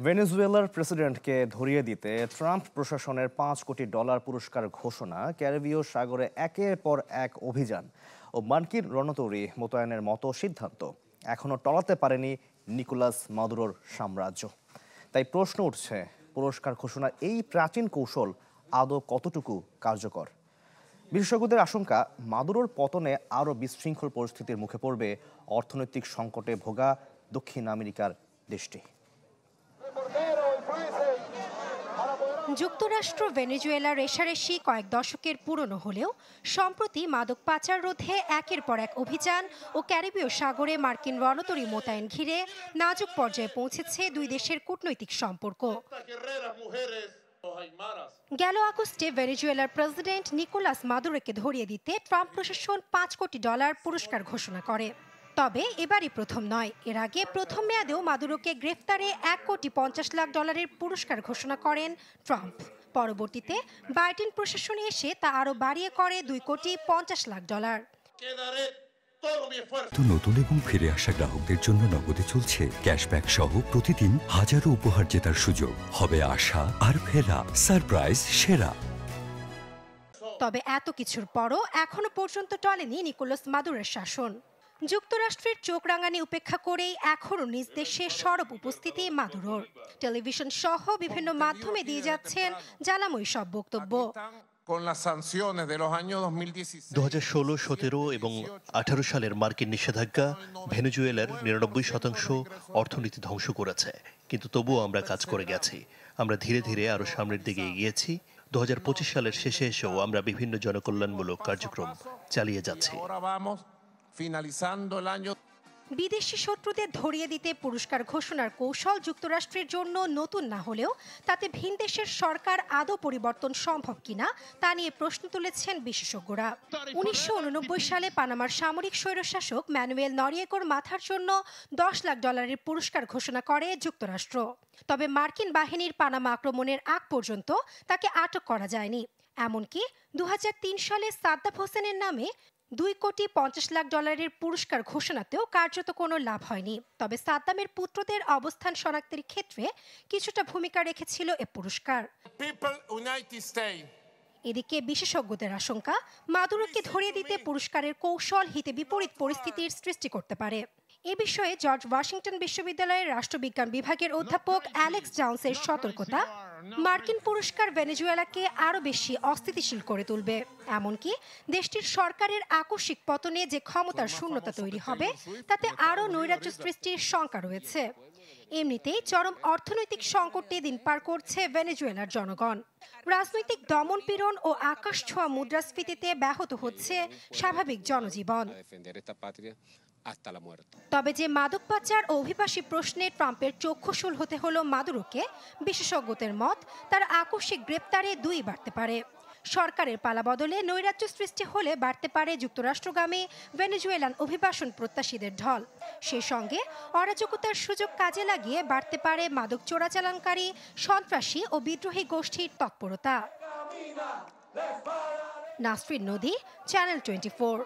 ভেনেজুয়েলার প্রেসিডেন্টকে ধরিয়ে দিতে ট্রাম্প প্রশাসনের $5 কোটি পুরস্কার ঘোষণা, ক্যারিবীয় সাগরে একের পর এক অভিযান ও মার্কিন রণতরী মোতায়েনের মতো সিদ্ধান্ত এখনও টলাতে পারেনি নিকোলাস মাদুরোর সাম্রাজ্য। তাই প্রশ্ন উঠছে, পুরস্কার ঘোষণার এই প্রাচীন কৌশল আদৌ কতটুকু কার্যকর? বিশেষজ্ঞদের আশঙ্কা, মাদুরোর পতনে আরও বিশৃঙ্খল পরিস্থিতির মুখে পড়বে অর্থনৈতিক সংকটে ভোগা দক্ষিণ আমেরিকার দেশটি। যুক্তরাষ্ট্র ভেনেজুয়েলার রেশারেশি কয়েক দশকের পুরনো হলেও সম্প্রতি মাদক পাচার রোধে একের পর এক অভিযান ও ক্যারিবীয় সাগরে মার্কিন রণতরী মোতায়েন ঘিরে নাজুক পর্যায়ে পৌঁছেছে দুই দেশের কূটনৈতিক সম্পর্ক। গেল আগস্টে ভেনেজুয়েলার প্রেসিডেন্ট নিকোলাস মাদুরোকে ধরিয়ে দিতে ট্রাম্প প্রশাসন $5 কোটি পুরস্কার ঘোষণা করে। তবে এবারই প্রথম নয়, এর আগে প্রথম মেয়াদেও মাদুরোকে গ্রেফতারে $1.50 লাখ পুরস্কার ঘোষণা করেন ট্রাম্প। পরবর্তীতে বাইডেন প্রশাসনে এসে তা আরও বাড়িয়ে করে $2.50 লাখ। নতুন এবং ফিরে আসা গ্রাহকদের জন্য নগদে চলছে ক্যাশব্যাক সহ প্রতিদিন হাজারো উপহার জেতার সুযোগ। হবে আশা আর ফেরা, সারপ্রাইজ সেরা। তবে এত কিছুর পরও এখনো পর্যন্ত টলেনি নিকোলাস মাদুরোর শাসন। যুক্তরাষ্ট্রের চোখ রাঙানি উপেক্ষা করেই এখনও নিজ দেশে সরব উপস্থিতি মাদুরোর। টেলিভিশন সহ বিভিন্ন মাধ্যমে দিয়ে যাচ্ছেন জ্বালাময়ী সব বক্তব্য। 2016, 17 এবং 18 সালের মার্কিন নিষেধাজ্ঞা ভেনেজুয়েলার 99% অর্থনীতি ধ্বংস করেছে, কিন্তু তবুও আমরা কাজ করে গেছি। আমরা ধীরে ধীরে আরো সামনের দিকে এগিয়েছি। 2025 সালের শেষে এসেও আমরা বিভিন্ন জনকল্যাণমূলক কার্যক্রম চালিয়ে যাচ্ছি। বিদেশি শত্রুদের ধরিয়ে দিতে পুরস্কার ঘোষণার কৌশল যুক্তরাষ্ট্রের জন্য নতুন না হলেও তাতে ভিন দেশের সরকার আদৌ পরিবর্তন সম্ভব কিনা তা নিয়ে প্রশ্ন তুলেছেন বিশেষজ্ঞরা। 1989 সালে পানামার সামরিক স্বৈরশাসক ম্যানুয়েল নরিয়েগোর মাথার জন্য $10 লাখ পুরস্কার ঘোষণা করে যুক্তরাষ্ট্র। তবে মার্কিন বাহিনীর পানামা আক্রমণের আগ পর্যন্ত তাকে আটক করা যায়নি। এমনকি 2003 সালে সাদ্দাম হোসেনের নামে $2.50 লাখ পুরস্কার ঘোষণাতেও কার্যত কোনো লাভ হয়নি। তবে সাদ্দামের পুত্রদের অবস্থান শনাক্তের ক্ষেত্রে কিছুটা ভূমিকা রেখেছিল এ পুরস্কার। এদিকে বিশেষজ্ঞদের আশঙ্কা, মাদুরোকে ধরিয়ে দিতে পুরস্কারের কৌশল হিতে বিপরীত পরিস্থিতির সৃষ্টি করতে পারে। এ বিষয়ে জর্জ ওয়াশিংটন বিশ্ববিদ্যালয়ের রাষ্ট্রবিজ্ঞান বিভাগের অধ্যাপক অ্যালেক্স জাউন্সের সতর্কতা, মার্কিন পুরস্কার ভেনেজুয়েলাকে আরও বেশি অস্থিতিশীল করে তুলবে। এমনকি দেশটির সরকারের আকস্মিক পতনে যে ক্ষমতার শূন্যতা তৈরি হবে, তাতে আরও নৈরাজ্য সৃষ্টির শঙ্কা রয়েছে। এমনিতেই চরম অর্থনৈতিক সংকটে দিন পার করছে ভেনেজুয়েলার জনগণ। রাজনৈতিক দমনপীড়ন ও আকাশ ছোঁয়া মুদ্রাস্ফীতিতে ব্যাহত হচ্ছে স্বাভাবিক জনজীবন। তবে যে মাদক পাচার ও অভিবাসী প্রশ্নে ট্রাম্পের চক্ষুশূল হতে হলো মাদুরোকে, বিশেষজ্ঞদের মত তার আকস্মিক গ্রেপ্তারে দুই বাড়তে পারে। সরকারের পালাবদলে নৈরাজ্য সৃষ্টি হলে বাড়তে পারে যুক্তরাষ্ট্রগামী ভেনেজুয়েলান অভিবাসন প্রত্যাশীদের ঢল। সেই সঙ্গে অরাজকতার সুযোগ কাজে লাগিয়ে বাড়তে পারে মাদক চোরাচালানকারী, সন্ত্রাসী ও বিদ্রোহী গোষ্ঠীর তৎপরতা। নাসরিন নদী, চ্যানেল 24।